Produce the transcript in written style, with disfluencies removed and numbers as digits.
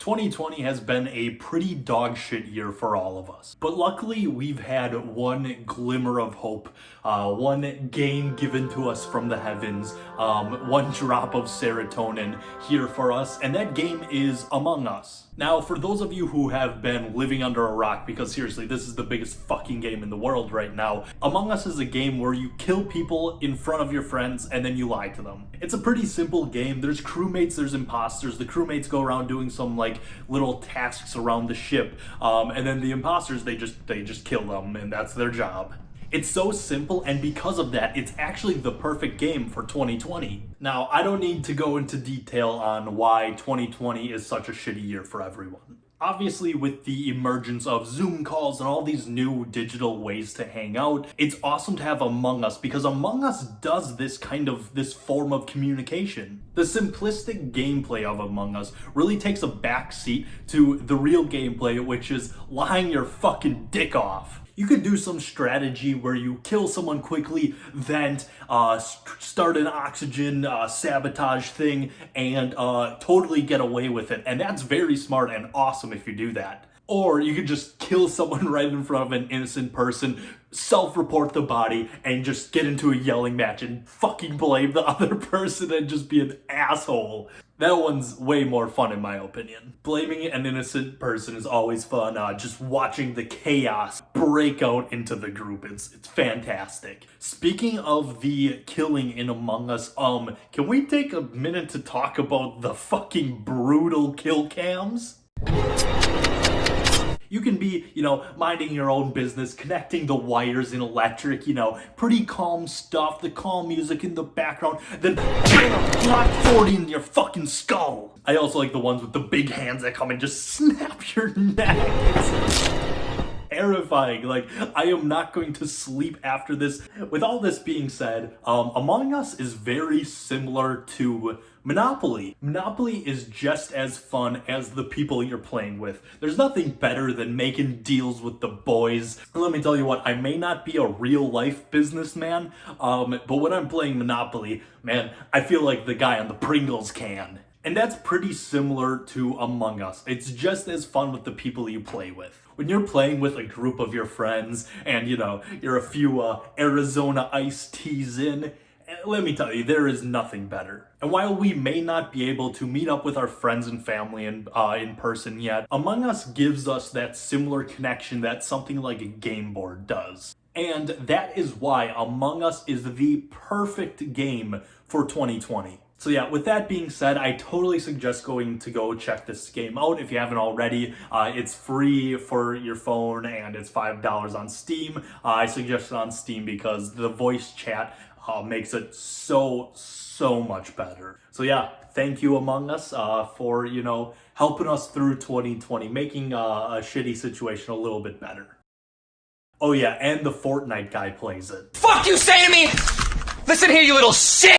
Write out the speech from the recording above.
2020 has been a pretty dog shit year for all of us. But luckily, we've had one glimmer of hope, one game given to us from the heavens, one drop of serotonin here for us, and that game is Among Us. Now, for those of you who have been living under a rock, because seriously, this is the biggest fucking game in the world right now, Among Us is a game where you kill people in front of your friends and then you lie to them. It's a pretty simple game. There's crewmates, there's imposters. The crewmates go around doing some little tasks around the ship, and then the imposters, they just kill them, and that's their job. It's so simple, and because of that, it's actually the perfect game for 2020. Now, I don't need to go into detail on why 2020 is such a shitty year for everyone. Obviously, with the emergence of Zoom calls and all these new digital ways to hang out, it's awesome to have Among Us because Among Us does this form of communication. The simplistic gameplay of Among Us really takes a backseat to the real gameplay, which is lying your fucking dick off. You could do some strategy where you kill someone quickly, vent, start an oxygen sabotage thing, and totally get away with it. And that's very smart and awesome if you do that. Or you could just kill someone right in front of an innocent person, self-report the body, and just get into a yelling match and fucking blame the other person and just be an asshole. That one's way more fun in my opinion. Blaming an innocent person is always fun. Just watching the chaos break out into the group, it's fantastic. Speaking of the killing in Among Us, can we take a minute to talk about the fucking brutal kill cams? You can be, minding your own business, connecting the wires in electric, pretty calm stuff, the calm music in the background, then Glock 40 in your fucking skull. I also like the ones with the big hands that come and just snap your neck. It's terrifying. I am not going to sleep after this. With all this being said, Among Us is very similar to Monopoly. Monopoly is just as fun as the people you're playing with. There's nothing better than making deals with the boys. And let me tell you what, I may not be a real life businessman, but when I'm playing Monopoly, man, I feel like the guy on the Pringles can. And that's pretty similar to Among Us. It's just as fun with the people you play with. When you're playing with a group of your friends and, you're a few Arizona iced teas in, let me tell you, there is nothing better. And while we may not be able to meet up with our friends and family in person yet, Among Us gives us that similar connection that something like a game board does. And that is why Among Us is the perfect game for 2020. So yeah, with that being said, I totally suggest going to go check this game out if you haven't already. It's free for your phone and it's $5 on Steam. I suggest it on Steam because the voice chat makes it so much better. So yeah, thank you Among Us for, helping us through 2020, making a shitty situation a little bit better. Oh yeah, and the Fortnite guy plays it. Fuck you say to me! Listen here, you little shit!